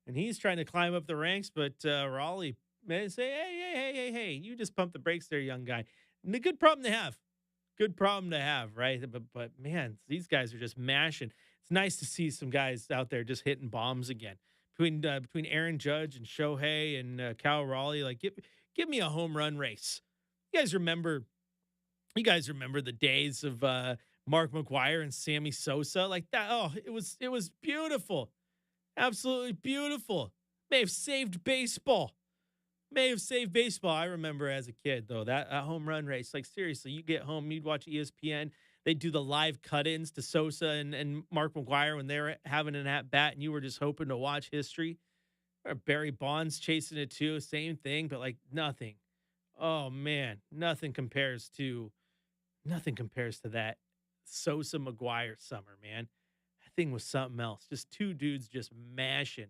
and he's trying to climb up the ranks, but Raleigh may say, hey, you just pump the brakes there, young guy. And a good problem to have. Good problem to have, right? But man, these guys are just mashing. It's nice to see some guys out there just hitting bombs again. Between Aaron Judge and Shohei and Cal Raleigh, like give me a home run race. You guys remember you guys remember the days of Mark McGuire and Sammy Sosa like that? Oh, it was beautiful, absolutely beautiful. May have saved baseball. May have saved baseball. I remember as a kid though that home run race. Like seriously, you get home, you'd watch ESPN. They do the live cut-ins to Sosa and Mark McGuire when they were having an at bat, and you were just hoping to watch history. Or Barry Bonds chasing it too, same thing, but like nothing. Oh man, nothing compares to that Sosa McGuire summer, man. That thing was something else. Just two dudes just mashing.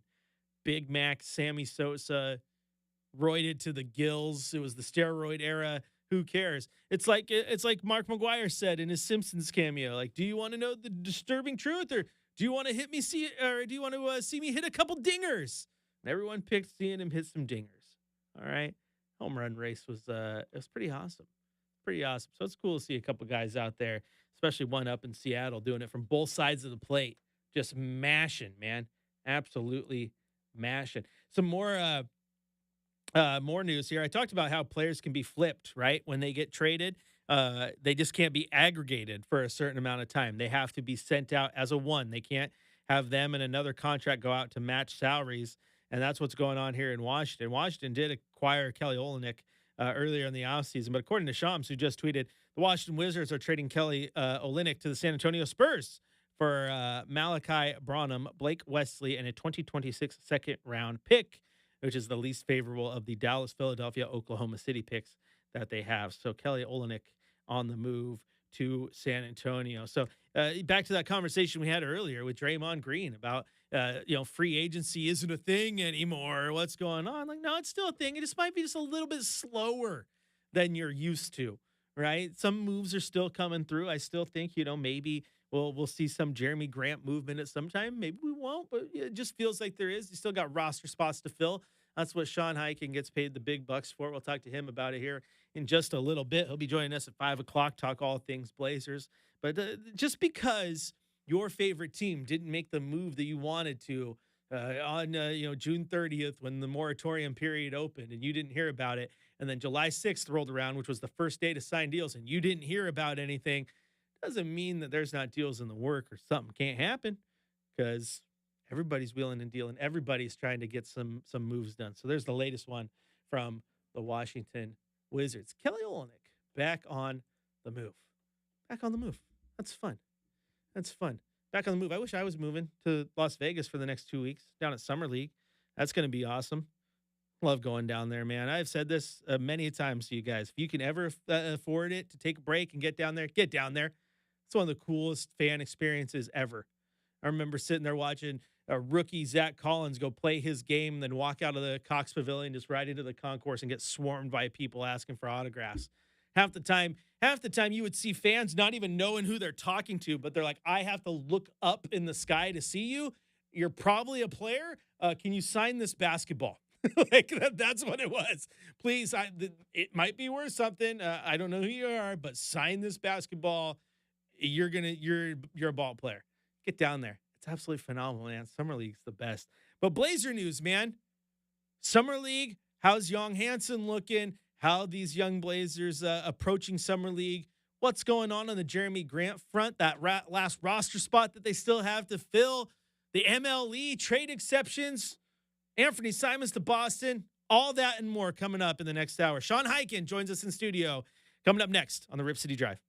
Big Mac, Sammy Sosa, roided to the gills. It was the steroid era. Who cares? It's like Mark McGuire said in his Simpsons cameo. Like, do you want to know the disturbing truth, or do you want to hit me see, or do you want to see me hit a couple dingers? And everyone picked seeing him hit some dingers. All right, home run race was it was pretty awesome, pretty awesome. So it's cool to see a couple guys out there, especially one up in Seattle, doing it from both sides of the plate, just mashing, man, absolutely mashing. Some more news here. I talked about how players can be flipped, right? When they get traded, they just can't be aggregated for a certain amount of time. They have to be sent out as a one. They can't have them and another contract go out to match salaries. And that's what's going on here in Washington. Washington did acquire Kelly Olynyk earlier in the offseason. But according to Shams, who just tweeted, the Washington Wizards are trading Kelly Olynyk to the San Antonio Spurs for Malachi Branham, Blake Wesley, and a 2026 second round pick, which is the least favorable of the Dallas, Philadelphia, Oklahoma City picks that they have. So Kelly Olynyk on the move to San Antonio. So back to that conversation we had earlier with Draymond Green about, free agency isn't a thing anymore. What's going on? Like, no, it's still a thing. It just might be just a little bit slower than you're used to, right? Some moves are still coming through. I still think, maybe we'll see some Jeremy Grant movement at some time. Maybe we won't, but it just feels like there is. You still got roster spots to fill. That's what Sean Highkin gets paid the big bucks for. We'll talk to him about it here in just a little bit. He'll be joining us at 5 o'clock, talk all things Blazers. But just because your favorite team didn't make the move that you wanted to on June 30th when the moratorium period opened and you didn't hear about it, and then July 6th rolled around, which was the first day to sign deals, and you didn't hear about anything, doesn't mean that there's not deals in the work or something can't happen, because everybody's wheeling and dealing. Everybody's trying to get some moves done. So there's the latest one from the Washington Wizards. Kelly Olynyk back on the move. Back on the move. That's fun. That's fun. Back on the move. I wish I was moving to Las Vegas for the next 2 weeks down at Summer League. That's going to be awesome. Love going down there, man. I've said this many times to you guys. If you can ever afford it to take a break and get down there, get down there. It's one of the coolest fan experiences ever. I remember sitting there watching a rookie Zach Collins go play his game, then walk out of the Cox Pavilion, just right into the concourse and get swarmed by people asking for autographs. Half the time you would see fans not even knowing who they're talking to, but they're like, I have to look up in the sky to see you. You're probably a player. Can you sign this basketball? That's what it was. Please, it might be worth something. I don't know who you are, but sign this basketball. You're a ball player. Get down there. It's absolutely phenomenal, man. Summer League's the best. But Blazer news, man. Summer League, how's Young Hansen looking? How these young Blazers approaching Summer League? What's going on the Jeremy Grant front? That last roster spot that they still have to fill. The MLE trade exceptions. Anthony Simons to Boston. All that and more coming up in the next hour. Sean Highkin joins us in studio. Coming up next on the Rip City Drive.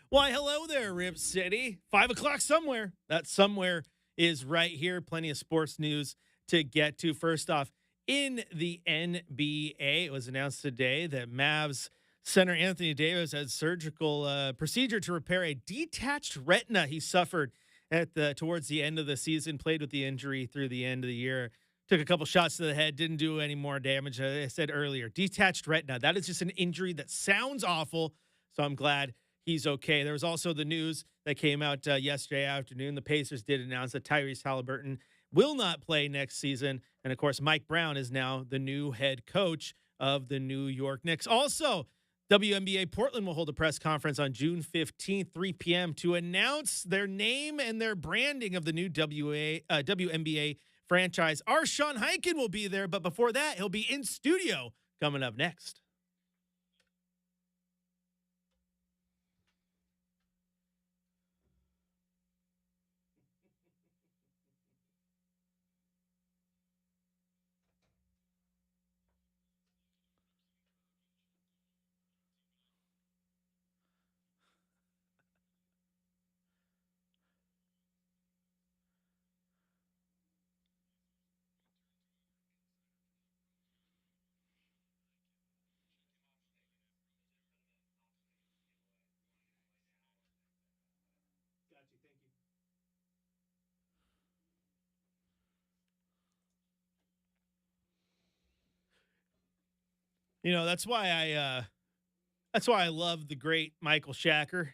Why, hello there, Rip City. 5 o'clock somewhere. That somewhere is right here. Plenty of sports news to get to. First off, in the NBA, it was announced today that Mavs center Anthony Davis had surgical procedure to repair a detached retina he suffered at the towards the end of the season. Played with the injury through the end of the year. Took a couple shots to the head, didn't do any more damage. I said earlier, detached retina. That is just an injury that sounds awful. So I'm glad he's okay. There was also the news that came out yesterday afternoon. The Pacers did announce that Tyrese Halliburton will not play next season. And of course, Mike Brown is now the new head coach of the New York Knicks. Also, WNBA Portland will hold a press conference on June 15th, 3 p.m. to announce their name and their branding of the new WNBA franchise. Our Sean Hyken will be there, but before that, he'll be in studio coming up next. Got you. Thank you. You know, that's why I love the great Michael Shacker.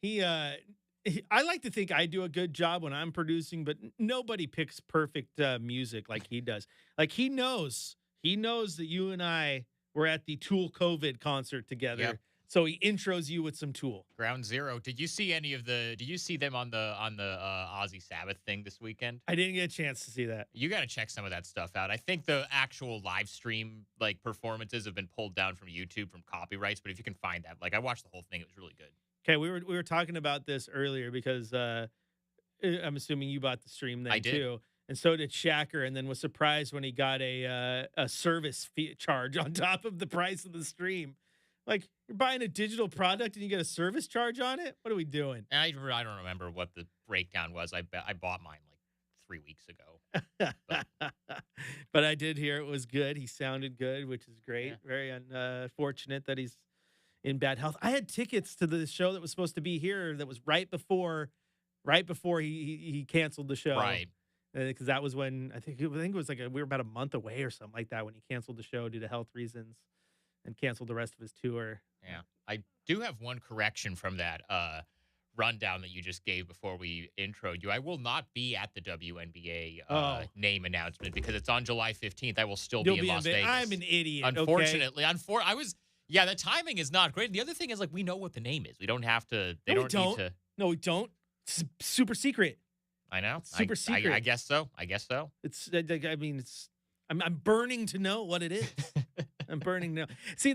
I like to think I do a good job when I'm producing, but nobody picks perfect music like he does. Like he knows that you and I were at the Tool COVID concert together. Yep. So he intros you with some Tool. Ground Zero. Did you see any of the? Did you see them on the Ozzy Sabbath thing this weekend? I didn't get a chance to see that. You got to check some of that stuff out. I think the actual live stream like performances have been pulled down from YouTube from copyrights, but if you can find that, like I watched the whole thing, it was really good. Okay, we were talking about this earlier because I'm assuming you bought the stream then I did. too, and so did Shacker, and then was surprised when he got a service fee charge on top of the price of the stream. Like you're buying a digital product and you get a service charge on it. What are we doing? And I don't remember what the breakdown was. I bought mine like 3 weeks ago. But I did hear it was good. He sounded good, which is great. Yeah. Very unfortunate that he's in bad health. I had tickets to the show that was supposed to be here that was right before he canceled the show. Right. Because that was when I think it was like we were about a month away or something like that when he canceled the show due to health reasons and canceled the rest of his tour. Yeah. I do have one correction from that rundown that you just gave before we introed you. I will not be at the WNBA name announcement because it's on July 15th. I will still be in Las Vegas. I'm an idiot. Unfortunately, the timing is not great. The other thing is like we know what the name is. We don't have to. They don't need to. No, we don't. It's super secret. I know. Super secret. I guess so. It's. I mean, it's. I'm burning to know what it is. I'm burning now. See,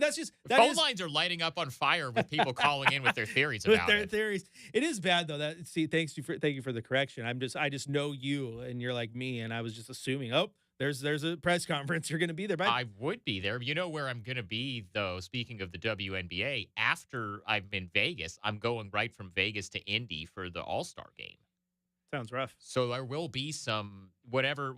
phone lines are lighting up on fire with people calling in with their theories about it. Theories. It is bad though. Thank you for the correction. I just know you and you're like me, and I was just assuming. Oh, there's a press conference. You're going to be there. But I would be there. You know where I'm going to be though. Speaking of the WNBA, after I'm in Vegas, I'm going right from Vegas to Indy for the All-Star game. Sounds rough. So there will be some whatever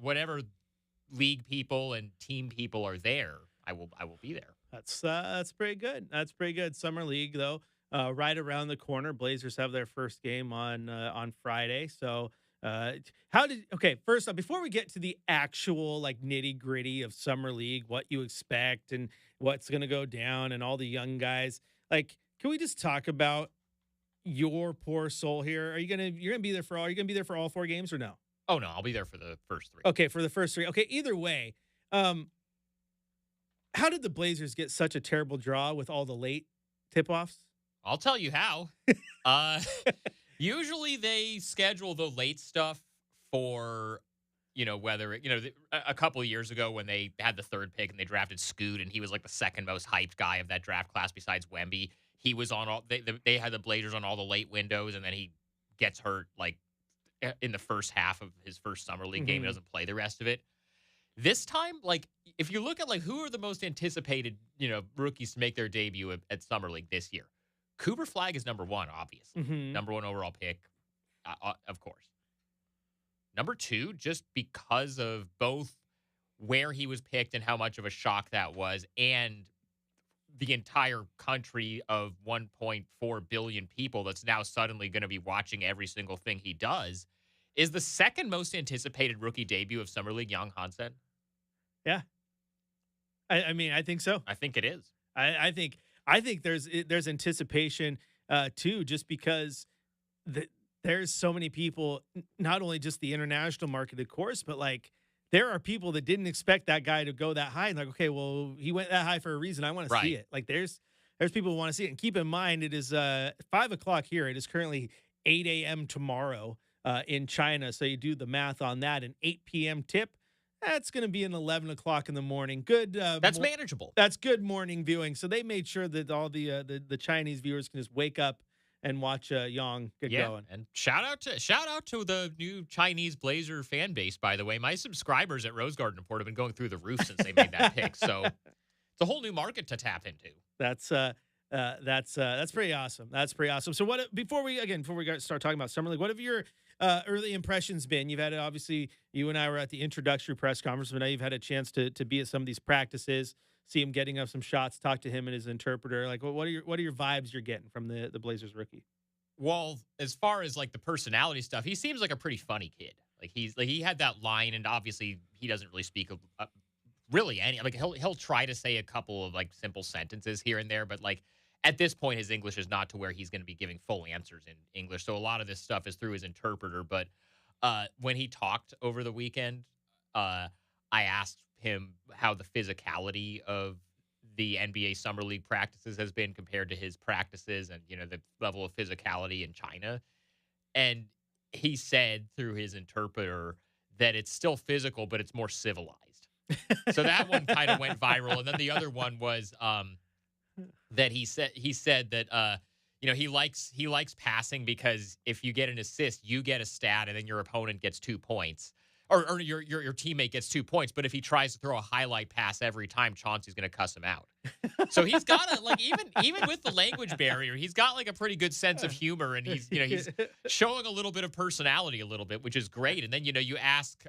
league people and team people are there. I will be there. That's pretty good. That's pretty good. Summer League though, right around the corner. Blazers have their first game on Friday. So first off, before we get to the actual like nitty gritty of Summer League, what you expect and what's going to go down and all the young guys, like, can we just talk about your poor soul here? You're going to be there for all 4 games or no? Oh no, I'll be there for the first 3. Okay. For the first 3. Okay. Either way, how did the Blazers get such a terrible draw with all the late tip-offs? I'll tell you how. Usually they schedule the late stuff for, a couple of years ago when they had the 3rd pick and they drafted Scoot and he was like the second most hyped guy of that draft class besides Wemby. He was on they had the Blazers on all the late windows and then he gets hurt like in the first half of his first Summer League game. He doesn't play the rest of it. This time, like, if you look at, like, who are the most anticipated, rookies to make their debut at Summer League this year? Cooper Flag is number one, obviously. Hmm. Number one overall pick, of course. Number two, just because of both where he was picked and how much of a shock that was, and the entire country of 1.4 billion people that's now suddenly going to be watching every single thing he does, is the second most anticipated rookie debut of Summer League Young Hansen. Yeah, I mean, I think so. I think it is. I think there's anticipation too, just because the, there's so many people, not only just the international market, of course, but like there are people that didn't expect that guy to go that high, and like, okay, well, he went that high for a reason. I want to see Right. it. Like there's people who want to see it, and keep in mind it is 5 o'clock here. It is currently 8 a.m. tomorrow in China, so you do the math on that. An 8 p.m. tip. That's going to be an 11 o'clock in the morning. Good. That's manageable. That's good morning viewing. So they made sure that all the Chinese viewers can just wake up and watch Yang get Yeah, going. and shout out to the new Chinese Blazer fan base. By the way, my subscribers at Rose Garden Report have been going through the roof since they made that pick. So it's a whole new market to tap into. That's pretty awesome. That's pretty awesome. So what before we start talking about summer league, what have your early impressions been? You've had obviously you and I were at the introductory press conference, but now you've had a chance to be at some of these practices, see him getting up some shots, talk to him and his interpreter. Like what are your vibes you're getting from the Blazers rookie? Well, as far as like the personality stuff, he seems like a pretty funny kid. Like he had that line, and obviously he doesn't really speak really any. Like he'll try to say a couple of like simple sentences here and there, but like at this point, his English is not to where he's going to be giving full answers in English. So a lot of this stuff is through his interpreter. But when he talked over the weekend, I asked him how the physicality of the NBA Summer League practices has been compared to his practices, and the level of physicality in China. And he said through his interpreter that it's still physical, but it's more civilized. So that one kind of went viral. And then the other one was that he said that he likes passing because if you get an assist, you get a stat, and then your opponent gets 2 points. Or your teammate gets 2 points, but if he tries to throw a highlight pass every time, Chauncey's going to cuss him out. So he's got like even with the language barrier, he's got like a pretty good sense of humor, and he's showing a little bit of personality a little bit, which is great. And then you ask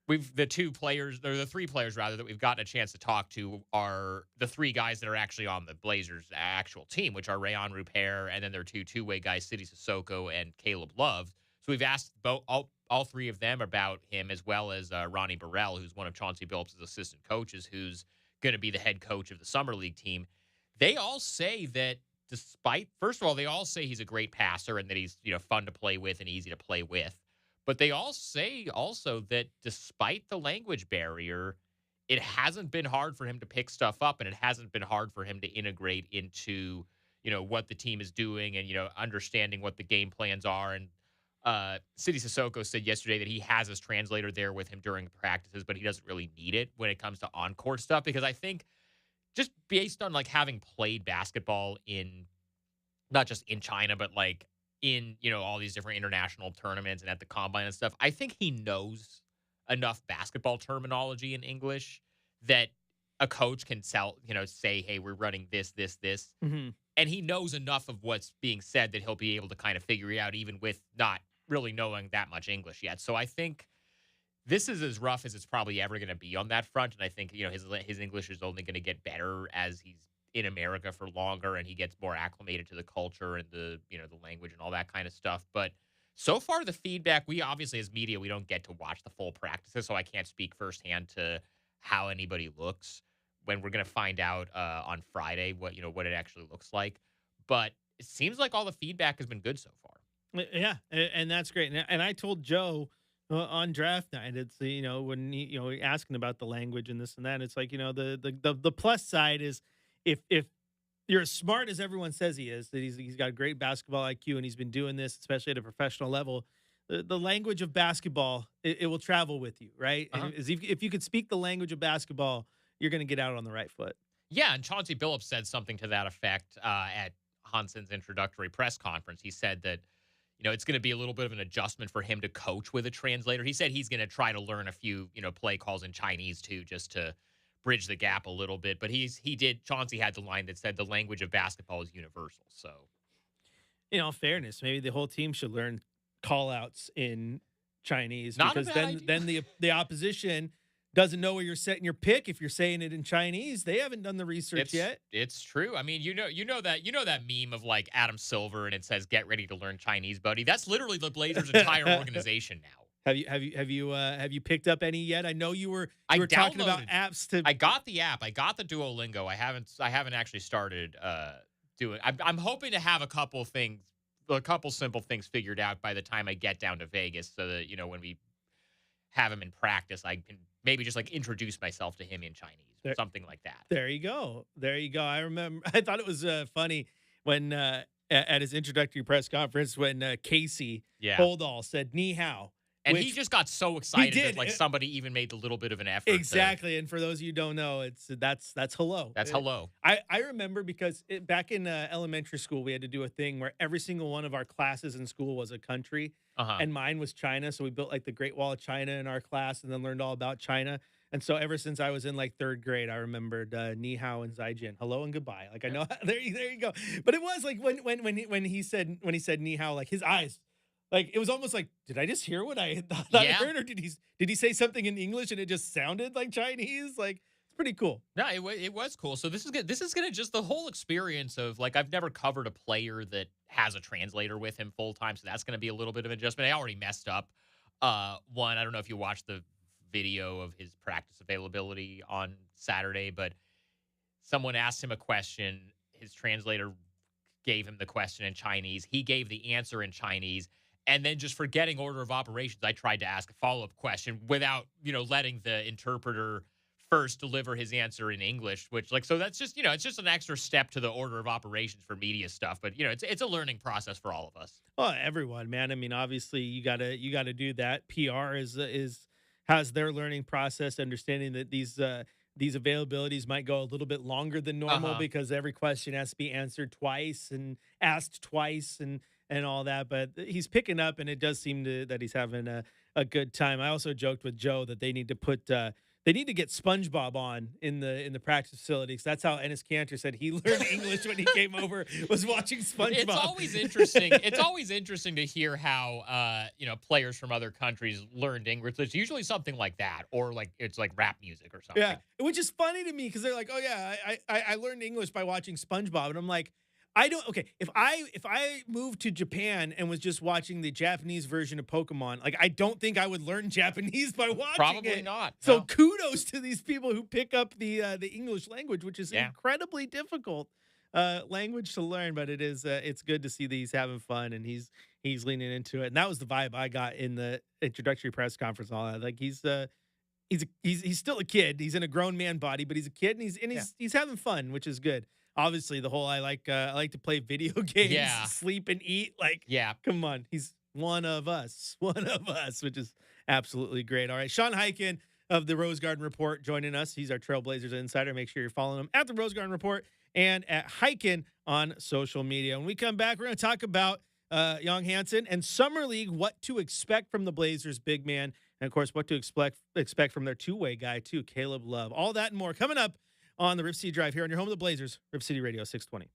the three players rather that we've gotten a chance to talk to are the three guys that are actually on the Blazers' actual team, which are Rayon Rupert, and then their two-way guys, Sidi Sissoko and Caleb Love. So we've asked all three of them about him, as well as Ronnie Burrell, who's one of Chauncey Billups' assistant coaches, who's going to be the head coach of the Summer League team. They all say that first of all, they all say he's a great passer and that he's fun to play with and easy to play with. But they all say also that despite the language barrier, it hasn't been hard for him to pick stuff up, and it hasn't been hard for him to integrate into what the team is doing and understanding what the game plans are. And Sidi Sissoko said yesterday that he has his translator there with him during practices, but he doesn't really need it when it comes to on-court stuff, because I think just based on like having played basketball in not just in China, but like in all these different international tournaments and at the combine and stuff, I think he knows enough basketball terminology in English that a coach can say, hey, we're running this. Mm-hmm. And he knows enough of what's being said that he'll be able to kind of figure it out, even with not really knowing that much English yet. So I think this is as rough as it's probably ever going to be on that front. And I think, his English is only going to get better as he's in America for longer and he gets more acclimated to the culture and the language and all that kind of stuff. But so far, the feedback, we obviously as media, we don't get to watch the full practices, so I can't speak firsthand to how anybody looks when we're going to find out on Friday what it actually looks like. But it seems like all the feedback has been good so far. Yeah, and that's great. And I told Joe on draft night, it's when he asking about the language and this and that, it's like the plus side is if you're as smart as everyone says he is, that he's got great basketball IQ and he's been doing this especially at a professional level. The language of basketball, it will travel with you, right? Uh-huh. And if you could speak the language of basketball, you're going to get out on the right foot. Yeah, and Chauncey Billups said something to that effect at Hansen's introductory press conference. He said that it's going to be a little bit of an adjustment for him to coach with a translator. He said he's going to try to learn a few play calls in Chinese too, just to bridge the gap a little bit. But Chauncey had the line that said the language of basketball is universal. So Fairness, maybe the whole team should learn call outs in Chinese not a because bad then idea. then the opposition doesn't know where you're setting your pick if you're saying it in Chinese. They haven't done the research yet. It's true. I mean, you know that meme of like Adam Silver and it says "Get ready to learn Chinese, buddy." That's literally the Blazers' entire organization now. Have you picked up any yet? I know I you were talking about downloaded. apps to. I got the app. I got the Duolingo. I haven't actually started doing. I'm hoping to have a couple simple things figured out by the time I get down to Vegas, so that when we have him in practice, I can maybe just like introduce myself to him in Chinese or There, something like that. there you go. There you go. I remember. I thought it was funny when at his introductory press conference when Casey Yeah. Holdall said "ni hao," And he which just got so excited did. that like somebody even made the little bit of an effort. exactly. And for those of you who don't know, that's hello. That's hello. I remember because back in elementary school, we had to do a thing where every single one of our classes in school was a country, Uh-huh. and mine was China. So we built like the Great Wall of China in our class, and then learned all about China. And so ever since I was in like third grade, I remembered ni hao and zaijin, hello and goodbye. Like I know there you go. But it was like when he said ni hao, like his eyes. Like it was almost like, did I just hear what I thought I Yeah. heard, or did he say something in English and it just sounded like Chinese? Like it's pretty cool. No, it was cool. So this is good. This is gonna just the whole experience of like I've never covered a player that has a translator with him full time, so that's gonna be a little bit of an adjustment. I already messed up. One, I don't know if you watched the video of his practice availability on Saturday, but someone asked him a question. His translator gave him the question in Chinese. He gave the answer in Chinese. And then just forgetting order of operations, I tried to ask a follow-up question without, letting the interpreter first deliver his answer in English, which so that's just, it's just an extra step to the order of operations for media stuff. But, it's a learning process for all of us. Well, everyone, man. I mean, obviously you gotta do that. PR has their learning process, understanding that these availabilities might go a little bit longer than normal Uh-huh. because every question has to be answered twice and asked twice and all that. But he's picking up, and it does seem that he's having a good time. I also joked with Joe that they need to get SpongeBob on in the practice facility because that's how Ennis Cantor said he learned English when he came over was watching SpongeBob. It's always interesting. It's always interesting to hear how players from other countries learned English. It's usually something like that, or like it's like rap music or something. Yeah, which is funny to me because they're like, "Oh yeah, I learned English by watching SpongeBob," and I'm like, I don't. Okay, if I moved to Japan and was just watching the Japanese version of Pokemon, like I don't think I would learn Japanese by watching Probably it. not. So No. kudos to these people who pick up the English language, which is Yeah. incredibly difficult language to learn. But it's good to see that he's having fun and he's leaning into it. And that was the vibe I got in the introductory press conference. And all that, like he's still a kid. He's in a grown man body, but he's a kid, and he's having fun, which is good. Obviously, the whole I like to play video games, Yeah. sleep and eat. Like, Yeah. come on, he's one of us, which is absolutely great. All right, Sean Hyken of the Rose Garden Report joining us. He's our Trailblazers insider. Make sure you're following him at the Rose Garden Report and at Hyken on social media. When we come back, we're going to talk about Young Hansen and Summer League, what to expect from the Blazers big man, and of course, what to expect from their two-way guy too, Caleb Love. All that and more coming up on the Rip City Drive here on your home of the Blazers, Rip City Radio 620.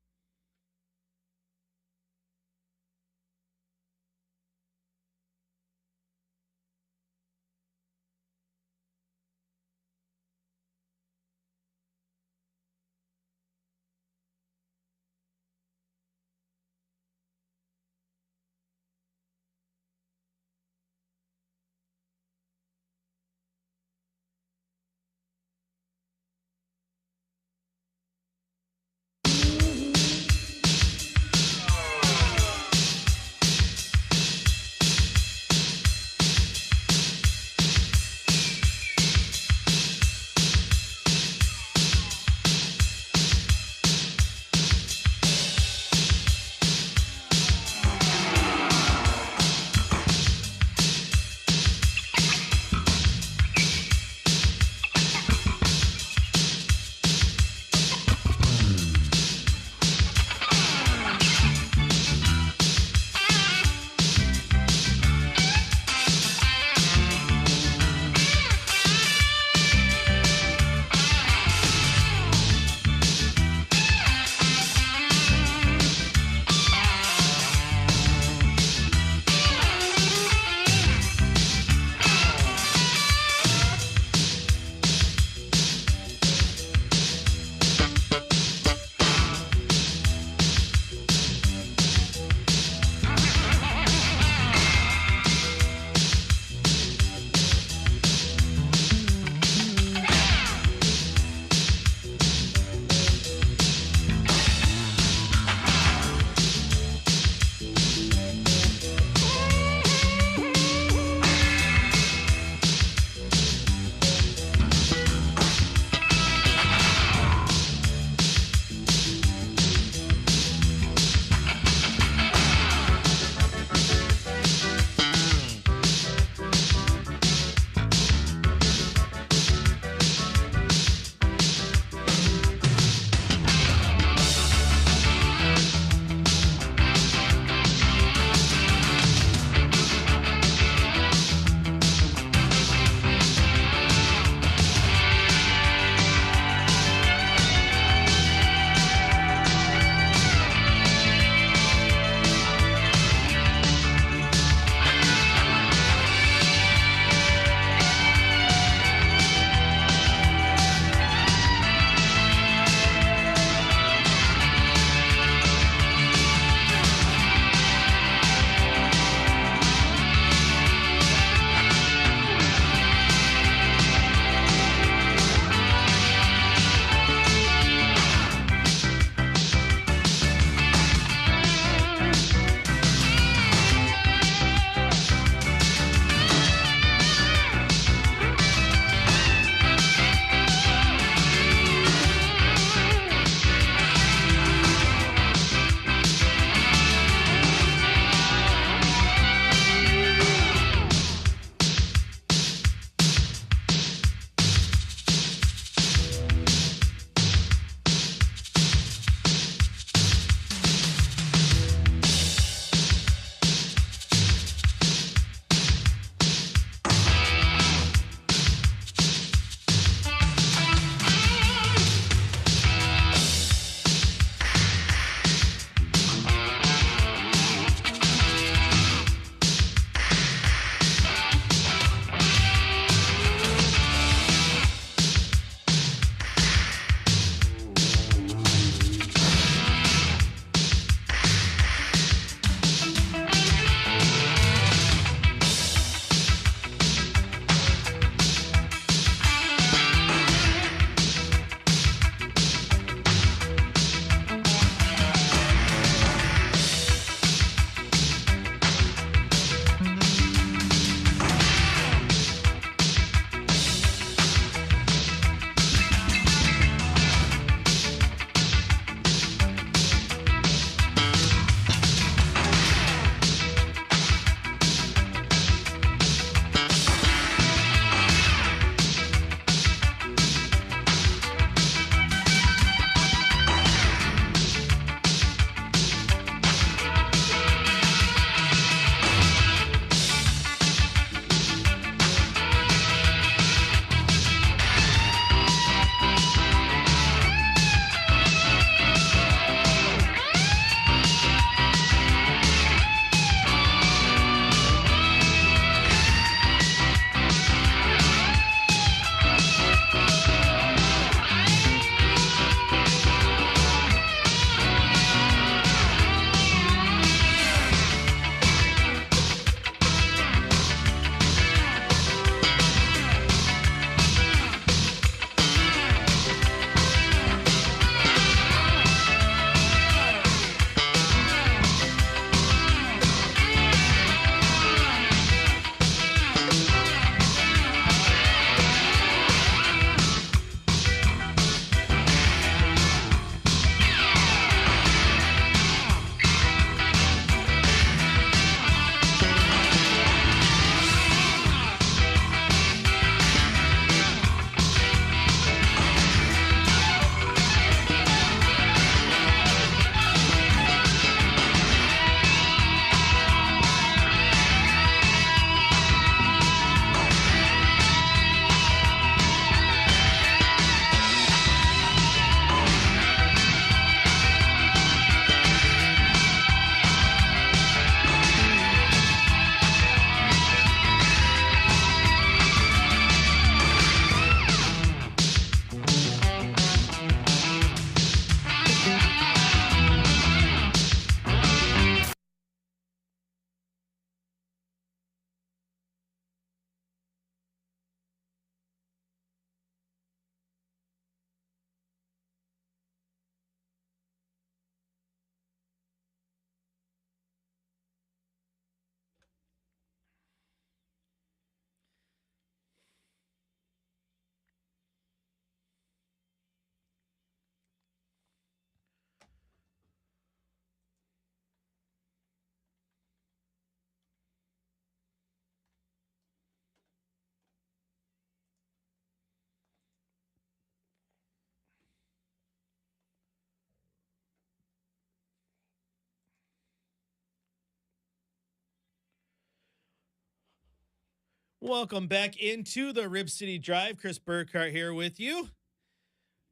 Welcome back into the Rib City Drive. Chris Burkhardt here with you,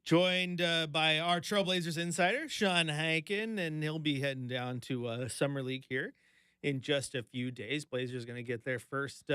joined by our Trailblazers insider, Sean Hankin, and he'll be heading down to Summer League here in just a few days. Blazers going to get their first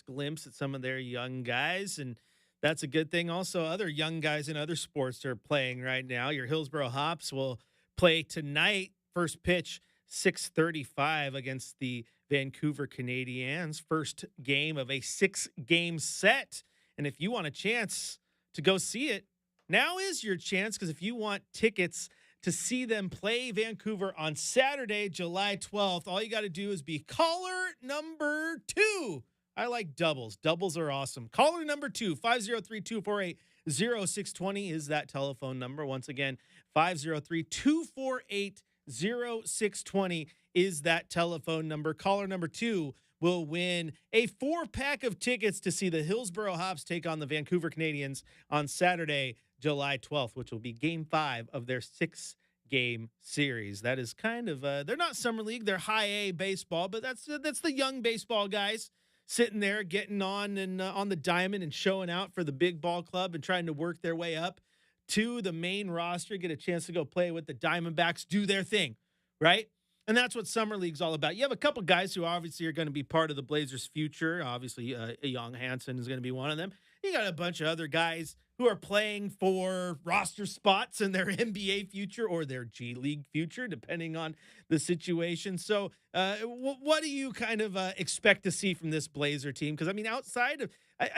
glimpse at some of their young guys, and that's a good thing. Also, other young guys in other sports are playing right now. Your Hillsboro Hops will play tonight, first pitch 6:35 against the Vancouver Canadiens, first game of a 6-game set. And if you want a chance to go see it, now is your chance, because if you want tickets to see them play Vancouver on Saturday, July 12th, all you got to do is be caller number 2. I like doubles. Doubles are awesome. Caller number 2, 503-248-0620 is that telephone number. Once again, 503-248-0620 is that telephone number. Caller number 2 will win a 4-pack of tickets to see the Hillsboro Hops take on the Vancouver Canadiens on Saturday, July 12th, which will be game 5 of their 6-game series. That is kind of they're not summer league, they're high A baseball, but that's the young baseball guys sitting there getting on and on the diamond and showing out for the big ball club and trying to work their way up to the main roster, get a chance to go play with the Diamondbacks, do their thing, right? And that's what Summer League's all about. You have a couple guys who obviously are going to be part of the Blazers' future. Obviously, Young Hansen is going to be one of them. You got a bunch of other guys who are playing for roster spots in their NBA future or their G League future, depending on the situation. So what do you kind of expect to see from this Blazer team? Because, I mean, outside of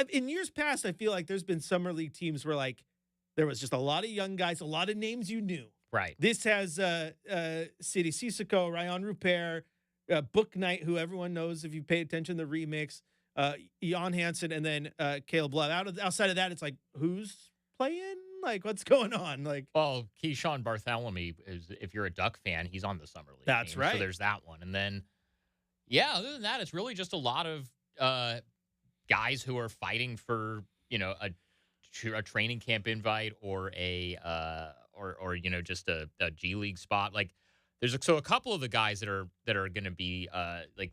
in years past, I feel like there's been Summer League teams where, like, there was just a lot of young guys, a lot of names you knew. Right. This has City Sissoko, Ryan Rupert, Book Knight, who everyone knows if you pay attention to the remix, Jan Hansen, and then Caleb Love. Outside of that, it's like, who's playing? Like, what's going on? Like, Well, Keyshawn Bartholomew is, if you're a Duck fan, he's on the Summer League That's team. right. So there's that one. And then, yeah, other than that, it's really just a lot of guys who are fighting for, a training camp invite or a just a G League spot. Like there's a couple of the guys that are going to be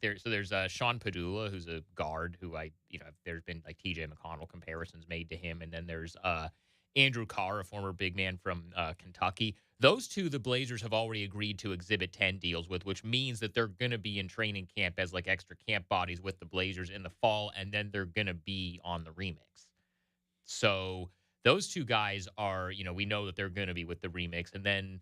there's Sean Padula, who's a guard who there's been like TJ McConnell comparisons made to him, and then there's Andrew Carr, a former big man from Kentucky. Those two, the Blazers have already agreed to Exhibit 10 deals with, which means that they're going to be in training camp as like extra camp bodies with the Blazers in the fall, and then they're going to be on the remix. So those two guys are, we know that they're going to be with the remix. And then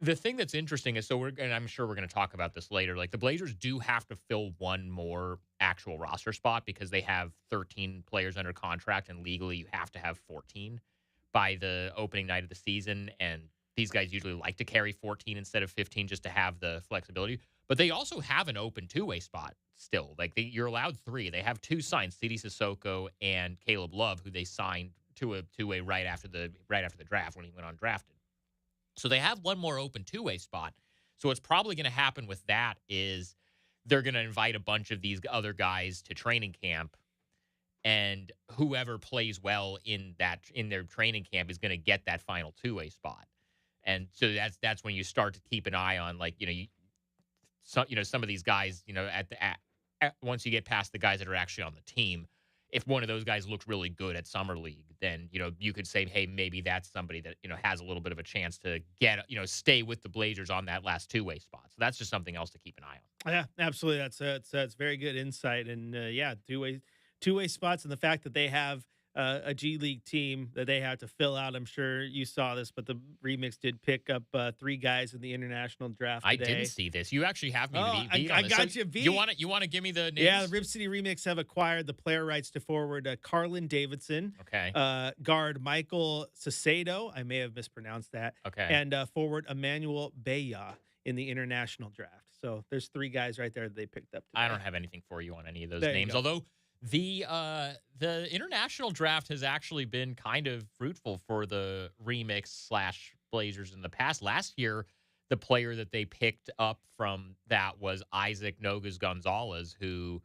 the thing that's interesting is, and I'm sure we're going to talk about this later, like the Blazers do have to fill one more actual roster spot because they have 13 players under contract, and legally you have to have 14 by the opening night of the season. And these guys usually like to carry 14 instead of 15 just to have the flexibility. But they also have an open two-way spot still. Like you're allowed 3. They have 2 signed, City Sissoko and Caleb Love, who they signed to a two-way right after the draft when he went undrafted. So they have one more open two-way spot. So what's probably going to happen with that is they're going to invite a bunch of these other guys to training camp, and whoever plays well in their training camp is going to get that final two-way spot. And so that's when you start to keep an eye on, like, some of these guys, once you get past the guys that are actually on the team, if one of those guys looks really good at Summer League, then, you could say, hey, maybe that's somebody that, has a little bit of a chance to get, stay with the Blazers on that last two-way spot. So that's just something else to keep an eye on. Yeah, absolutely. That's very good insight. And two-way spots, and the fact that they have a G League team that they have to fill out. I'm sure you saw this, but the remix did pick up 3 guys in the international draft today. I didn't see this. You actually have me beat I on this. got you beat. You want to give me the names? Yeah, the Rib City Remix have acquired the player rights to forward Carlin Davidson. Okay. Guard Michael Cicero. I may have mispronounced that. Okay. And forward Emmanuel Beya in the international draft. So there's 3 guys right there that they picked up today. I don't have anything for you on any of those There you names, go. although the international draft has actually been kind of fruitful for the remix / Blazers in the past. Last year, the player that they picked up from that was Isaac Nogas Gonzalez, who,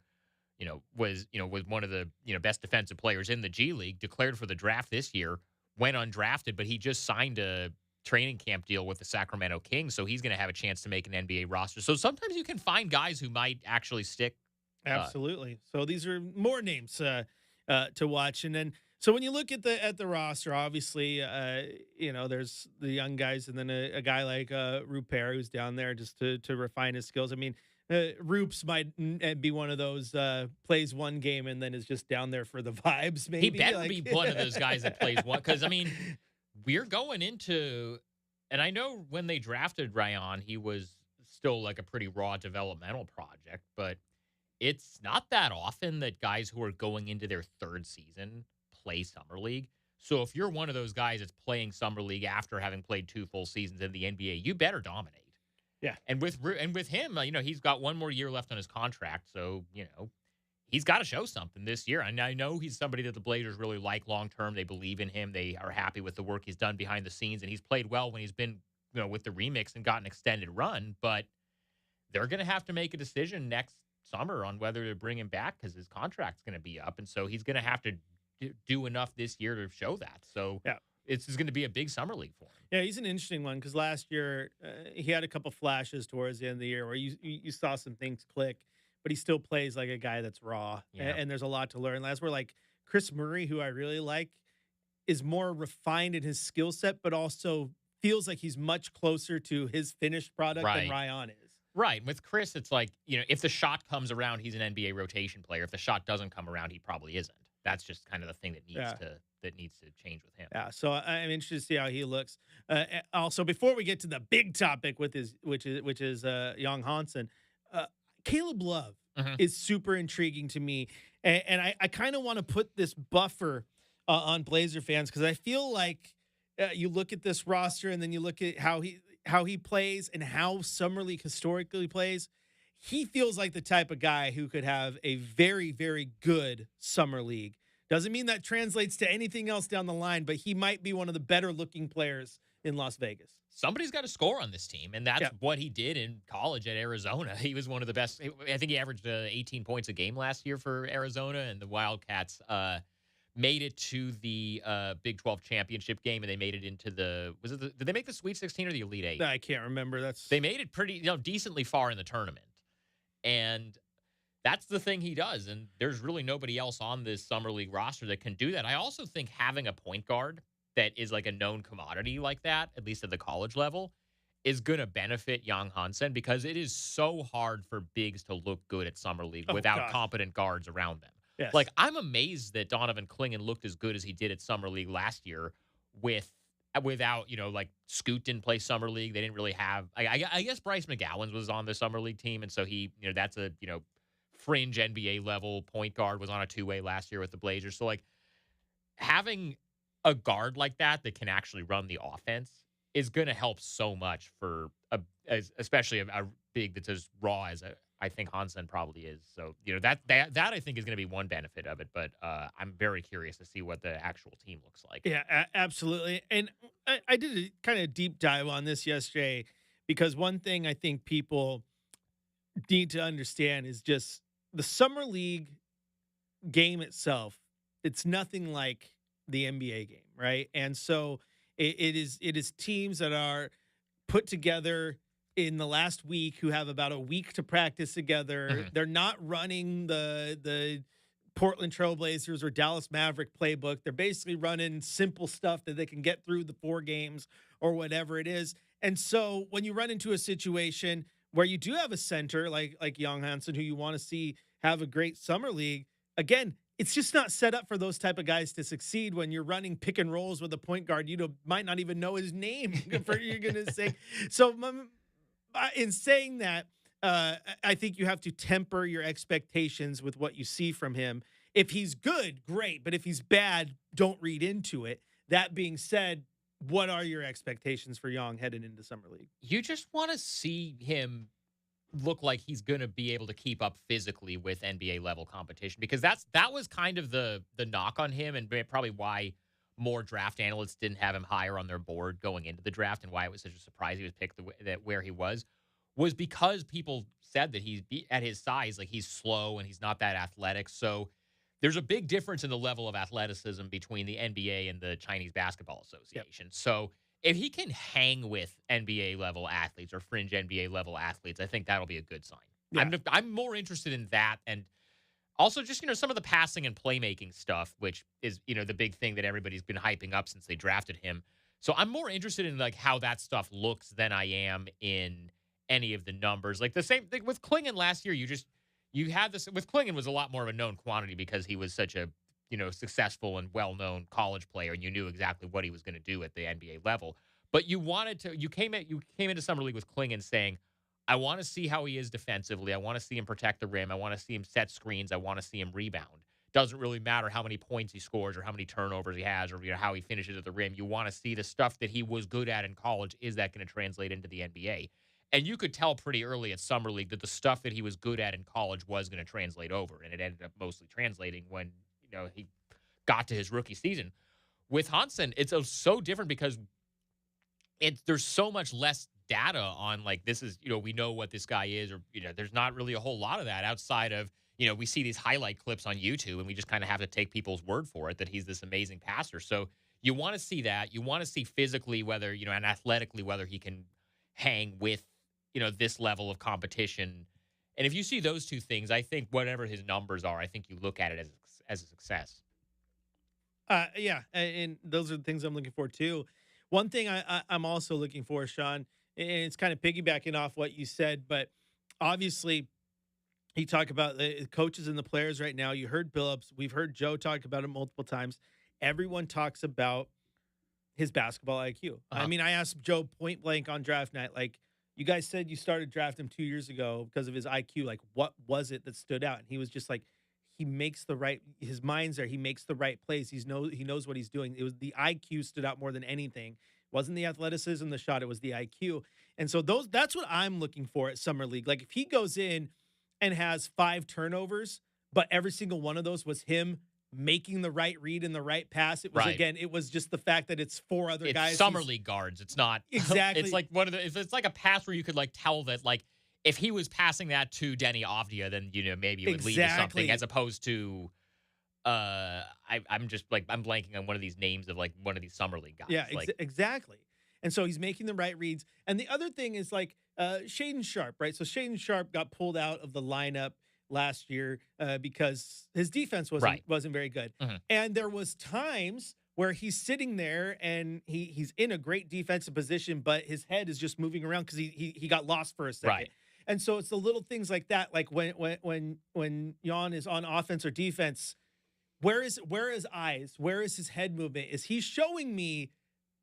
was one of the, best defensive players in the G League, declared for the draft this year, went undrafted, but he just signed a training camp deal with the Sacramento Kings, so he's going to have a chance to make an NBA roster. So sometimes you can find guys who might actually stick Absolutely. So these are more names to watch, and then so when you look at the roster, obviously, there's the young guys, and then a guy like Rupert who's down there just to refine his skills. I mean, Roops might be one of those plays one game and then is just down there for the vibes, He maybe better be like. one of those guys that plays one because I mean, we're going into, and I know when they drafted Ryan, he was still like a pretty raw developmental project, but it's not that often that guys who are going into their third season play summer league. So if you're one of those guys that's playing summer league after having played 2 full seasons in the NBA, you better dominate. Yeah. And with him, he's got one more year left on his contract, so he's got to show something this year. And I know he's somebody that the Blazers really like long term. They believe in him. They are happy with the work he's done behind the scenes, and he's played well when he's been with the remix and got an extended run. But they're going to have to make a decision next summer on whether to bring him back because his contract's going to be up, and so he's going to have to do enough this year to show that. So Yeah. it's going to be a big summer league for him. Yeah, he's an interesting one because last year he had a couple flashes towards the end of the year where you saw some things click, but he still plays like a guy that's raw, Yeah. and there's a lot to learn. That's where like Chris Murray, who I really like, is more refined in his skill set, but also feels like he's much closer to his finished product than Right. Ryan is. Right. With Chris, it's like, if the shot comes around, he's an NBA rotation player. If the shot doesn't come around, he probably isn't. That's just kind of the thing that needs to change with him. Yeah, so I'm interested to see how he looks. Also, before we get to the big topic with which is Young Hansen, Caleb Love Mhm. is super intriguing to me, and I kind of want to put this buffer on Blazer fans because I feel like you look at this roster and then you look at how he plays and how Summer League historically plays. He feels like the type of guy who could have a very, very good Summer League. Doesn't mean that translates to anything else down the line, but he might be one of the better looking players in Las Vegas. Somebody's got to score on this team, and that's Yeah. what he did in college at Arizona. He was one of the best. I think he averaged 18 points a game last year for Arizona, and the Wildcats made it to the Big 12 championship game, and they made it into did they make the Sweet 16 or the Elite 8? I can't remember. They made it pretty, decently far in the tournament. And that's the thing he does. And there's really nobody else on this Summer League roster that can do that. I also think having a point guard that is like a known commodity like that, at least at the college level, is going to benefit Young Hansen because it is so hard for bigs to look good at Summer League without gosh. competent guards around them. Yes. Like, I'm amazed that Donovan Clingan looked as good as he did at Summer League last year without, like Scoot didn't play Summer League. They didn't really have, I guess Bryce McGowan's was on the Summer League team. And so he, that's a, fringe NBA level point guard, was on a two-way last year with the Blazers. So like having a guard like that can actually run the offense is going to help so much for especially a big that's as raw as I think Hansen probably is. So, that I think is going to be one benefit of it. But I'm very curious to see what the actual team looks like. Yeah, absolutely. And I did a kind of deep dive on this yesterday because one thing I think people need to understand is just the Summer League game itself. It's nothing like the NBA game, right? And so it is teams that are put together in the last week who have about a week to practice together. Mhm. They're not running the Portland Trailblazers or Dallas Maverick playbook. They're basically running simple stuff that they can get through the 4 games or whatever it is. And so when you run into a situation where you do have a center like Young Hansen, who you want to see have a great Summer League, again, it's just not set up for those type of guys to succeed when you're running pick and rolls with a point guard. Might not even know his name for you're going to say. So in saying that, I think you have to temper your expectations with what you see from him. If he's good, great. But if he's bad, don't read into it. That being said, what are your expectations for Young heading into Summer League? You just want to see him look like he's going to be able to keep up physically with NBA level competition, because that was kind of the knock on him, and probably why more draft analysts didn't have him higher on their board going into the draft, and why it was such a surprise he was picked where he was because people said that at his size, like he's slow and he's not that athletic. So there's a big difference in the level of athleticism between the NBA and the Chinese Basketball Association. Yep. So if he can hang with NBA level athletes or fringe NBA level athletes, I think that'll be a good sign. Yeah. I'm more interested in that. And Also, just, some of the passing and playmaking stuff, which is, the big thing that everybody's been hyping up since they drafted him. So I'm more interested in like how that stuff looks than I am in any of the numbers. Like the same thing with Klingon last year. You had this with Klingon was a lot more of a known quantity because he was such a, successful and well-known college player, and you knew exactly what he was going to do at the NBA level. But you came into summer league with Klingon saying, I want to see how he is defensively. I want to see him protect the rim. I want to see him set screens. I want to see him rebound. Doesn't really matter how many points he scores or how many turnovers he has or how he finishes at the rim. You want to see the stuff that he was good at in college. Is that going to translate into the NBA? And you could tell pretty early at summer league that the stuff that he was good at in college was going to translate over, and it ended up mostly translating when he got to his rookie season. With Hansen, it's so different because there's so much less data on like this is we know what this guy is, or there's not really a whole lot of that outside of we see these highlight clips on YouTube and we just kind of have to take people's word for it that he's this amazing passer. So you want to see that, you want to see physically whether and athletically whether he can hang with this level of competition. And if you see those two things, I think whatever his numbers are, I think you look at it as a success. Yeah, and those are the things I'm looking for too. One thing I'm also looking for, Sean, and it's kind of piggybacking off what you said, but obviously you talk about the coaches and the players right now. You heard Billups, we've heard Joe talk about it multiple times. Everyone talks about his basketball IQ. I Uh-huh. mean, I asked Joe point blank on draft night, like, you guys said you started drafting him 2 years ago because of his IQ. Like, what was it that stood out? And he was just like, he makes the right, his mind's there. He makes the right plays. He knows what he's doing. It was the IQ stood out more than anything. It wasn't the athleticism, the shot, it was the IQ. And so that's what I'm looking for at Summer League. Like if he goes in and has 5 turnovers, but every single one of those was him making the right read and the right pass. It was Right. again, it was just the fact that it's 4 other It's guys. summer league guards. It's not Exactly. It's like it's like a pass where you could like tell that like if he was passing that to Denny Avdia, then maybe it would lead to something Exactly. as opposed to I'm just like I'm blanking on one of these names of like one of these summer league guys. Yeah, Like exactly. And so he's making the right reads. And the other thing is like Shaden Sharp, right? So Shaden Sharp got pulled out of the lineup last year because his defense Right. wasn't very good. Mhm. And there was times where he's sitting there and he's in a great defensive position, but his head is just moving around because he got lost for a second. Right. And so it's the little things like that, like when Jan is on offense or defense, where is his eyes? Where is his head movement? Is he showing me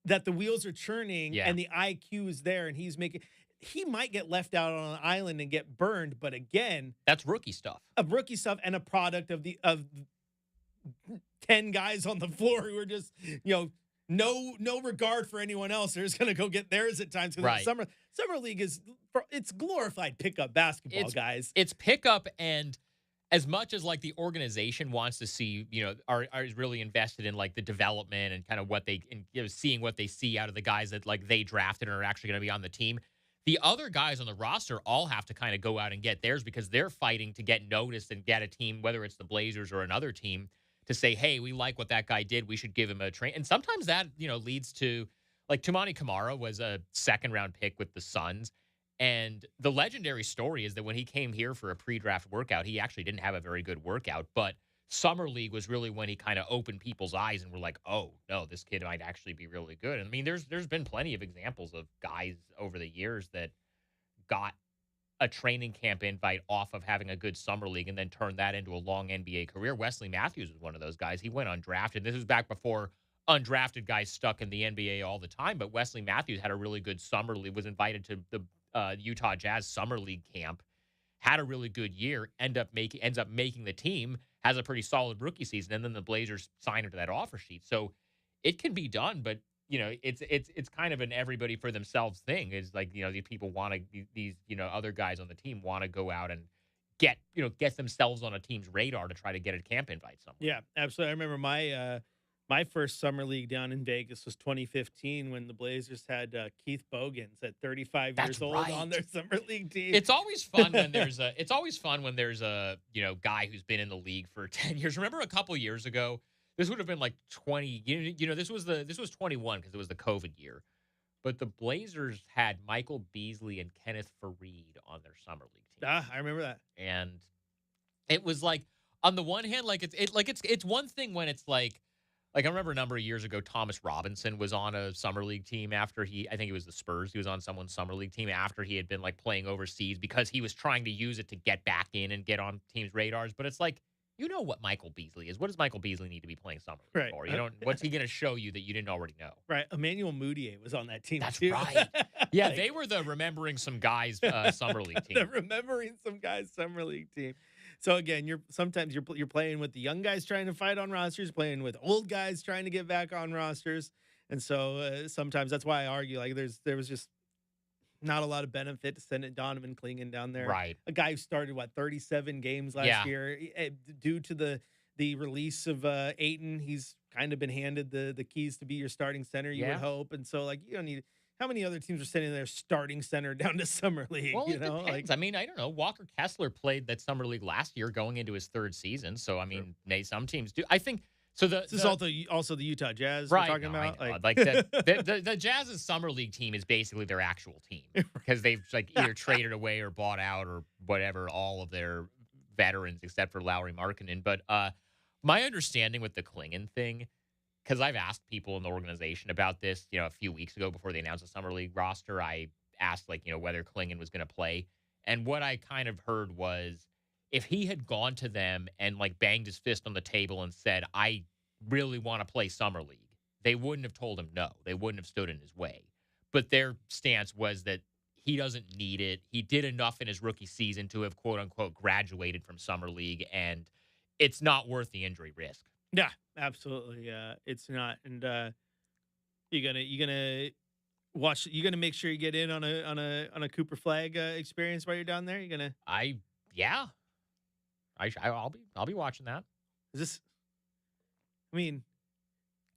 that the wheels are churning Yeah. and the IQ is there and he might get left out on an island and get burned, but again, That's rookie stuff. of rookie stuff and a product of 10 guys on the floor who are just, no regard for anyone else. They're just going to go get theirs at times. Because Right. summer league it's glorified pickup basketball, guys. It's pickup, and as much as like the organization wants to see, are really invested in like the development and kind of what they and seeing what they see out of the guys that like they drafted and are actually going to be on the team. The other guys on the roster all have to kind of go out and get theirs because they're fighting to get noticed and get a team, whether it's the Blazers or another team, to say, hey, we like what that guy did. We should give him a train. And sometimes that, leads to like Tumani Kamara was a second round pick with the Suns. And the legendary story is that when he came here for a pre-draft workout, he actually didn't have a very good workout, but Summer League was really when he kind of opened people's eyes and were like, oh, no, this kid might actually be really good. And I mean, there's been plenty of examples of guys over the years that got a training camp invite off of having a good summer league and then turned that into a long NBA career. Wesley Matthews was one of those guys. He went undrafted. This was back before undrafted guys stuck in the NBA all the time, but Wesley Matthews had a really good summer league, was invited to the Utah Jazz summer league camp, had a really good year, ends up making the team, has a pretty solid rookie season, and then the Blazers sign him to that offer sheet. So it can be done, but it's kind of an everybody for themselves thing. Is like these people want to these other guys on the team want to go out and get themselves on a team's radar to try to get a camp invite somewhere. Yeah, absolutely. I remember my first summer league down in Vegas was 2015 when the Blazers had Keith Bogans at 35 That's years old right. on their summer league team. It's always fun when there's a guy who's been in the league for 10 years. Remember a couple years ago, this would have been like 20, this was 21 because it was the COVID year. But the Blazers had Michael Beasley and Kenneth Faried on their summer league team. I remember that. And it was like on the one hand, like it's one thing when it's like I remember a number of years ago, Thomas Robinson was on a summer league team after I think it was the Spurs. He was on someone's summer league team after he had been like playing overseas because he was trying to use it to get back in and get on teams' radars. But it's like, you know what Michael Beasley is. What does Michael Beasley need to be playing summer league Right. for? You don't. What's he going to show you that you didn't already know? Right. Emmanuel Mudiay was on that team That's too. right. Yeah, Like, they were the remembering some guys summer league the team. remembering some guys summer league team. So again, sometimes you're playing with the young guys trying to fight on rosters, playing with old guys trying to get back on rosters, and so sometimes that's why I argue like there was just not a lot of benefit to sending Donovan Clingan down there. Right. A guy who started 37 games last Yeah. year due to the release of Ayton. He's kind of been handed the keys to be your starting center. You Yeah. would hope, and so like you don't need. How many other teams are sending their starting center down to summer league? Well, You it know, depends. I mean, I don't know. Walker Kessler played that summer league last year, going into his third season. So, I mean, some teams do. I think so. This is also the Utah Jazz right, we're talking no, about. I know. Like, the Jazz's summer league team is basically their actual team because they've like either traded away or bought out or whatever all of their veterans except for Lowry Markkinen. But my understanding with the Clingan thing, because I've asked people in the organization about this, a few weeks ago before they announced the summer league roster, I asked whether Clingan was going to play. And what I kind of heard was if he had gone to them and like banged his fist on the table and said, I really want to play summer league, they wouldn't have told him no. They wouldn't have stood in his way. But their stance was that he doesn't need it. He did enough in his rookie season to have quote unquote graduated from summer league, and it's not worth the injury risk. yeah, absolutely. It's not. And you're gonna watch. You're gonna make sure you get in on a Cooper Flag experience while you're down there. You're gonna. I'll be watching that. Is this? I mean,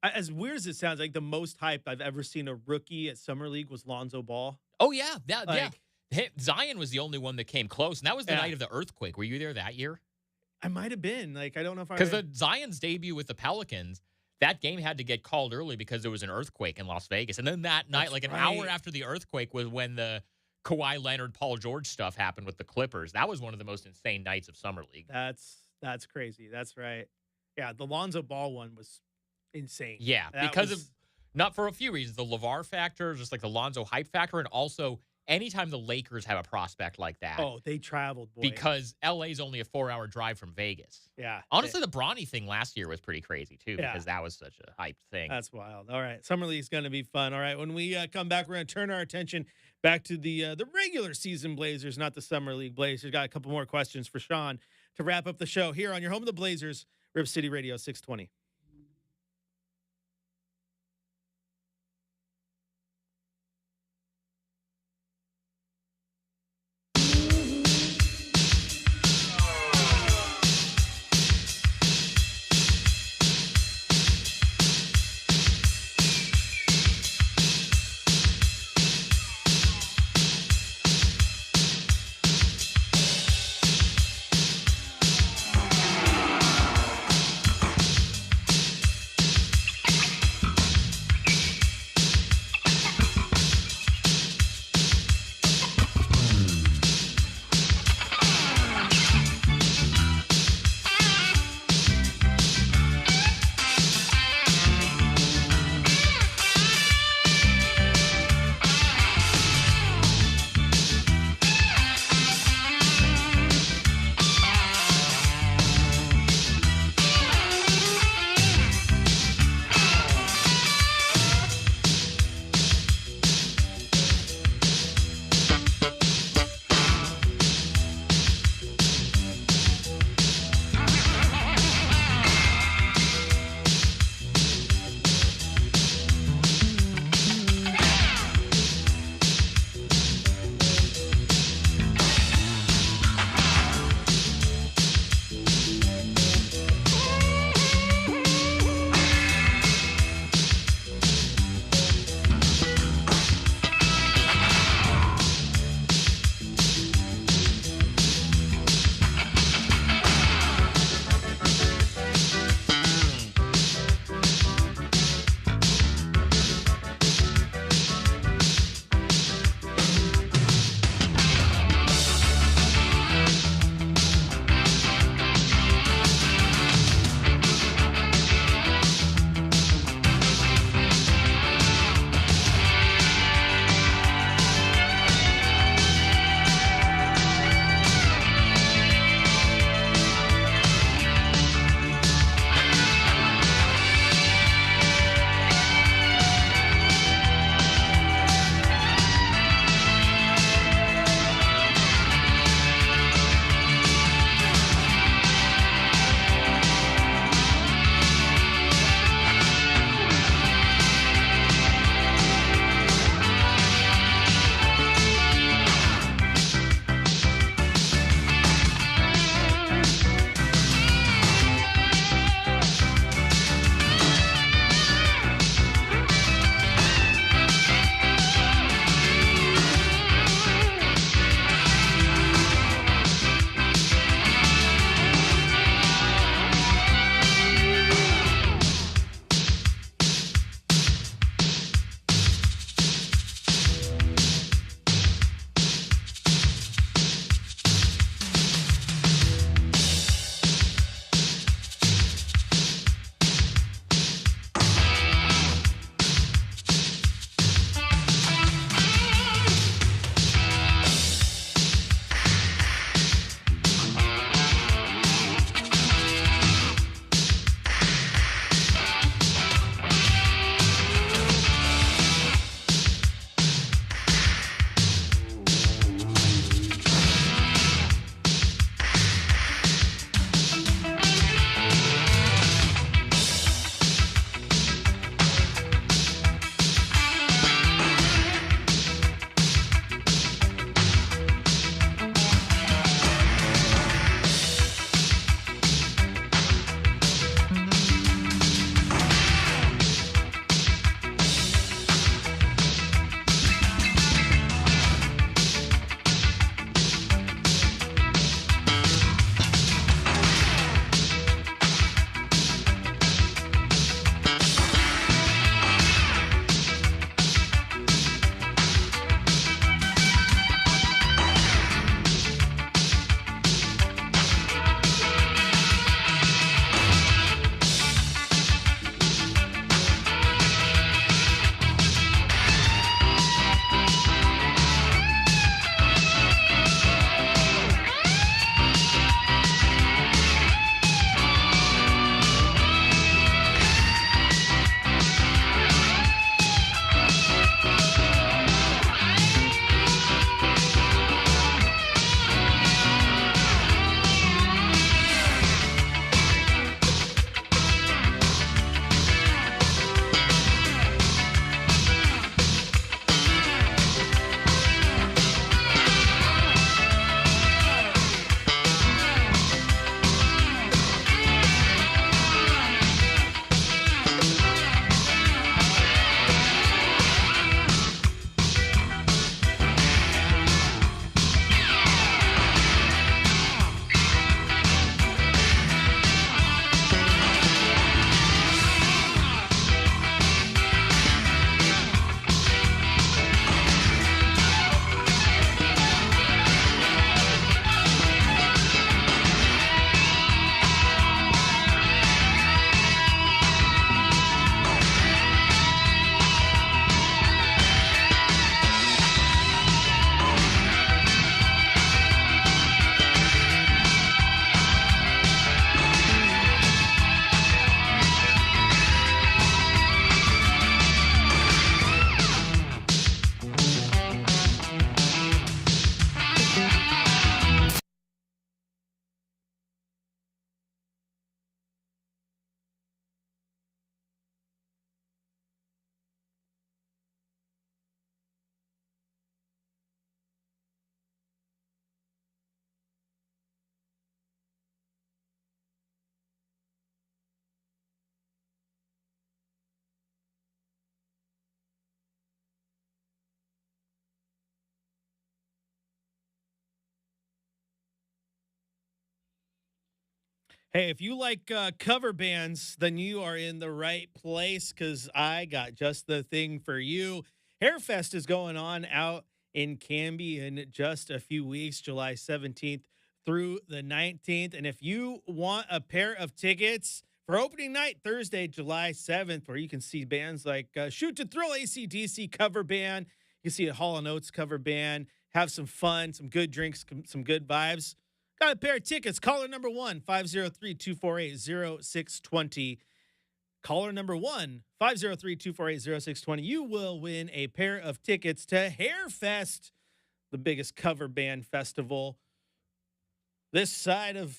as weird as it sounds, like the most hype I've ever seen a rookie at summer league was Lonzo Ball. Oh yeah, yeah. Like- Hey, Zion was the only one that came close, and that was the Yeah. night of the earthquake. Were you there that year? I might have been. Like I don't know if I Because the Zion's debut with the Pelicans, that game had to get called early because there was an earthquake in Las Vegas. And then that night, That's like an right. hour after the earthquake, was when the Kawhi Leonard, Paul George stuff happened with the Clippers. That was one of the most insane nights of summer league. That's crazy. That's right. Yeah, the Lonzo Ball one was insane. Yeah, That because was- of not for a few reasons, the LeVar factor, just like the Lonzo hype factor, and also anytime the Lakers have a prospect like that. Oh, they traveled, boy. Because LA's only a 4-hour drive from Vegas. Yeah. Honestly, the Bronny thing last year was pretty crazy too, Yeah. because that was such a hyped thing. That's wild. All right. Summer League's going to be fun. All right. When we come back, we're going to turn our attention back to the regular season Blazers, not the Summer League Blazers. Got a couple more questions for Sean to wrap up the show here on your home of the Blazers, Rip City Radio 620. Hey, if you like cover bands, then you are in the right place because I got just the thing for you. Hairfest is going on out in Canby in just a few weeks, July 17th through the 19th. And if you want a pair of tickets for opening night, Thursday, July 7th, where you can see bands like Shoot to Thrill, AC/DC cover band, you can see a Hall & Oates cover band, have some fun, some good drinks, some good vibes. Got a pair of tickets. Caller number 1-503-248-0620. Caller number 1-503-248-0620. You will win a pair of tickets to Hairfest, the biggest cover band festival this side of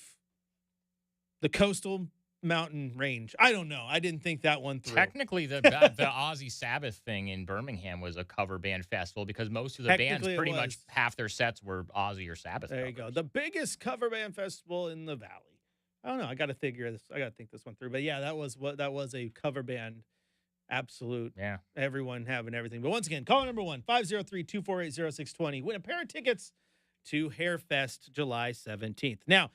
the coastal mountain range. I don't know. I didn't think that one through. Technically, the Ozzy Sabbath thing in Birmingham was a cover band festival because most of the bands, Technically, it pretty was. much half their sets were Ozzy or Sabbath. There you go. covers. The biggest cover band festival in the valley. I don't know. I got to figure this. I got to think this one through. But yeah, that was a cover band. Absolute. Yeah. Everyone having everything. But once again, call number 1-503-248-0620. Win a pair of tickets to Hairfest July 17th. Now,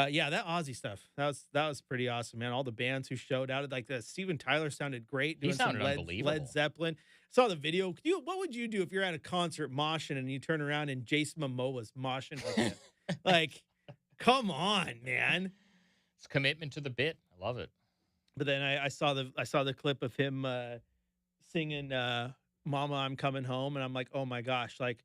yeah, that Aussie stuff. That was pretty awesome, man. All the bands who showed out, like the Steven Tyler sounded great. He Doing sounded some unbelievable. Led Zeppelin. Saw the video. What would you do if you're at a concert moshing and you turn around and Jason Momoa's moshing with you? Like, come on, man. It's commitment to the bit. I love it. But then I saw the clip of him singing "Mama, I'm Coming Home," and I'm like, oh my gosh, like.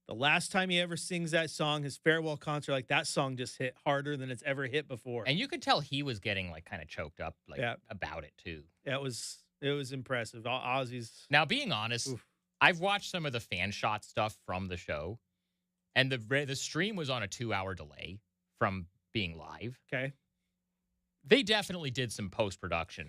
The last time he ever sings that song, his farewell concert, like that song just hit harder than it's ever hit before. And you could tell he was getting like kind of choked up like Yeah. about it too. It was impressive. Ozzy's Now, being honest, Oof. I've watched some of the fan shot stuff from the show, and the stream was on a 2-hour delay from being live. okay. They definitely did some post-production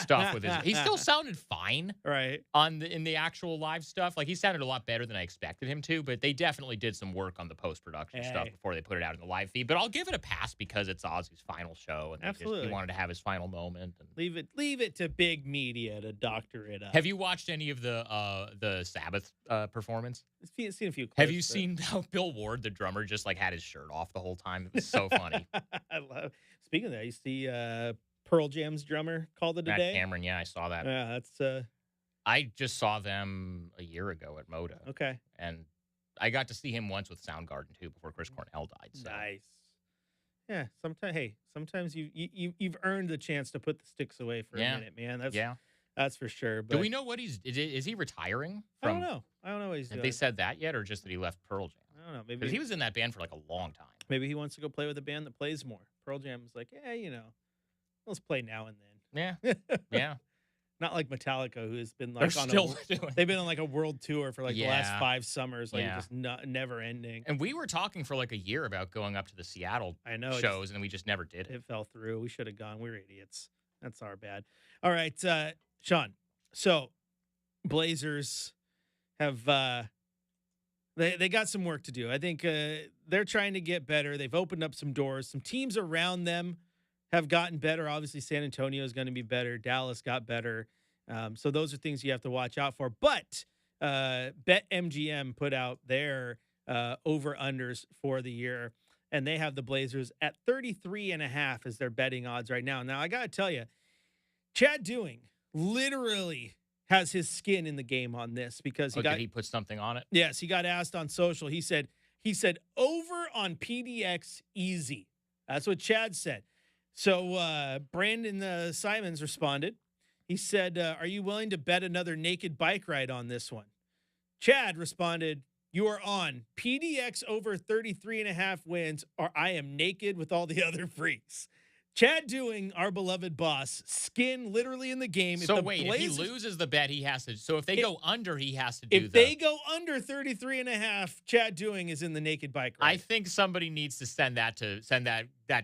stuff with his. He still sounded fine right. in the actual live stuff. Like he sounded a lot better than I expected him to, but they definitely did some work on the post-production stuff Hey. before they put it out in the live feed. But I'll give it a pass because it's Ozzy's final show, and Absolutely. he wanted to have his final moment. And Leave it to big media to doctor it up. have you watched any of the Sabbath performance? Seen a few clips, Have you but- seen how Bill Ward, the drummer, just like had his shirt off the whole time? It was so funny. I love. Speaking of that, you see Pearl Jam's drummer called it Matt today. Cameron, yeah, I saw that. Yeah, that's I just saw them a year ago at Moda, okay. and I got to see him once with Soundgarden too before Chris Cornell died. So. Nice. Yeah. Sometimes you've earned the chance to put the sticks away for a minute, man. That's for sure. But Do we know what is he retiring I from? don't know. I don't know what he's Have doing. they said that yet, or just that he left Pearl Jam? I don't know. Because he was in that band for like a long time. Maybe he wants to go play with a band that plays more. Pearl Jam is like, yeah, let's play now and Yeah, then. yeah. Not like Metallica, who's been They're like on still doing. they've been on like a world tour for like the last Yeah. 5 summers, like Yeah. just never ending. And we were talking for like a year about going up to the Seattle I know shows, and we just never did it. it fell through. We should have gone. We're idiots. That's our bad. All right, Sean. So Blazers have they got some work to do. I think they're trying to get better. They've opened up some doors. Some teams around them have gotten better. Obviously, San Antonio is going to be better. Dallas got better. So those are things you have to watch out for. But BetMGM put out their over-unders for the year, and they have the Blazers at 33.5 as their betting odds right now. Now, I got to tell you, Chad Doing literally has his skin in the game on this because Did he put something on it? Yes, he got asked on social. He said over on PDX easy. That's what Chad said. So Brandon Simons responded. He said, "Are you willing to bet another naked bike ride on this one?" Chad responded, "You are on PDX over 33.5 wins, or I am naked with all the other freaks." Chad Doing, our beloved boss, skin literally in the game. So wait, if he loses the bet, he has to. So if they go under, he has to do. If they go under 33.5, Chad Doing is in the naked bike ride. I think somebody needs to send that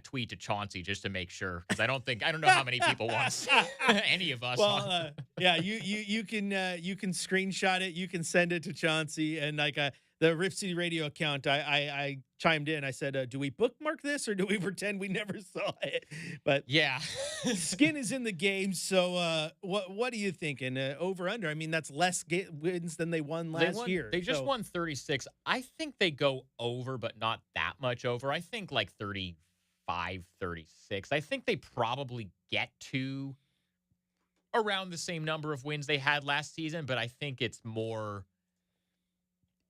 tweet to Chauncey just to make sure, because I don't know how many people want to see any of us. Well, yeah, you can screenshot it. You can send it to Chauncey, and like the Rip City Radio account, I chimed in. I said, "Do we bookmark this or do we pretend we never saw it?" But yeah, skin is in the game. So what are you thinking? Over under? I mean, that's less wins than they won last year. They just won 36. I think they go over, but not that much over. I think like 536. I think they probably get to around the same number of wins they had last season, but I think it's more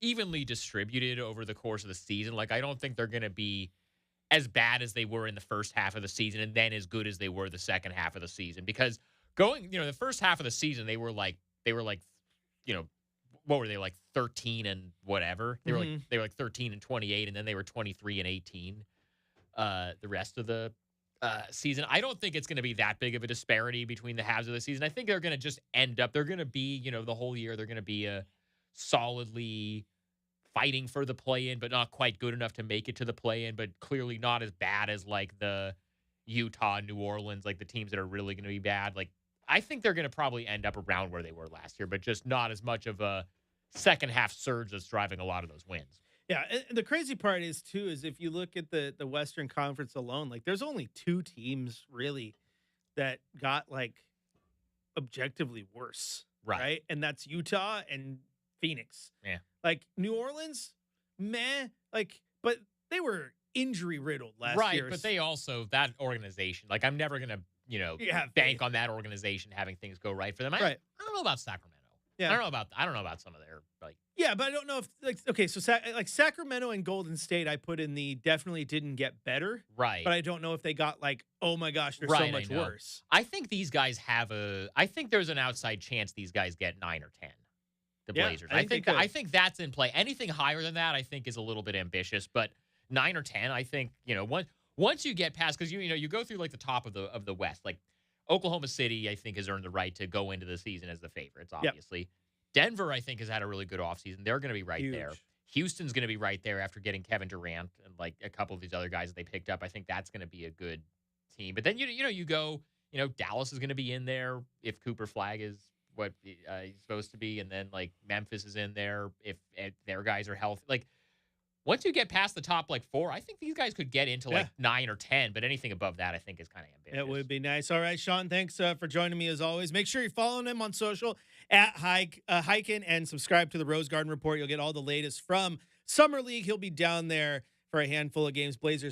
evenly distributed over the course of the season. Like, I don't think they're going to be as bad as they were in the first half of the season and then as good as they were the second half of the season. Because the first half of the season, they were like, you know, what were they, like 13 and whatever? They were like 13 and 28, and then they were 23 and 18 the rest of the season. I don't think it's going to be that big of a disparity between the halves of the season. I think they're going to just they're going to be, the whole year, they're going to be a solidly fighting for the play-in, but not quite good enough to make it to the play-in, but clearly not as bad as like the Utah, New Orleans, like the teams that are really going to be bad. Like, I think they're going to probably end up around where they were last year, but just not as much of a second half surge that's driving a lot of those wins. Yeah, and the crazy part is too is if you look at the Western Conference alone, like there's only two teams really that got like objectively worse, right? And that's Utah and Phoenix. Yeah. Like New Orleans, meh, like but they were injury riddled last year. Right, but they also, that organization, like I'm never going to, bank on that organization having things go right for them. I don't know about Sacramento. Yeah. I don't know about some of their like. Yeah, but I don't know if like okay, so like Sacramento and Golden State, I put in the definitely didn't get better, Right? But I don't know if they got like, oh my gosh, they're so much worse. I think these guys I think there's an outside chance these guys get 9 or 10. The Blazers. I think that's in play. Anything higher than that, I think, is a little bit ambitious. But 9 or 10, I think, once you get past, because you go through like the top of the West, like Oklahoma City, I think, has earned the right to go into the season as the favorites, obviously. Yep. Denver, I think, has had a really good offseason. They're going to be right there. Houston's going to be right there after getting Kevin Durant and like a couple of these other guys that they picked up. I think that's going to be a good team. But then, you go, Dallas is going to be in there if Cooper Flag is what he's supposed to be. And then like Memphis is in there if their guys are healthy. Like, once you get past the top like 4, I think these guys could get into like 9 or 10, but anything above that I think is kind of ambitious. It would be nice. All right, Sean, thanks for joining me as always. Make sure you're following him on social at Hikin and subscribe to the Rose Garden Report. You'll get all the latest from Summer League. He'll be down there for a handful of games. Blazers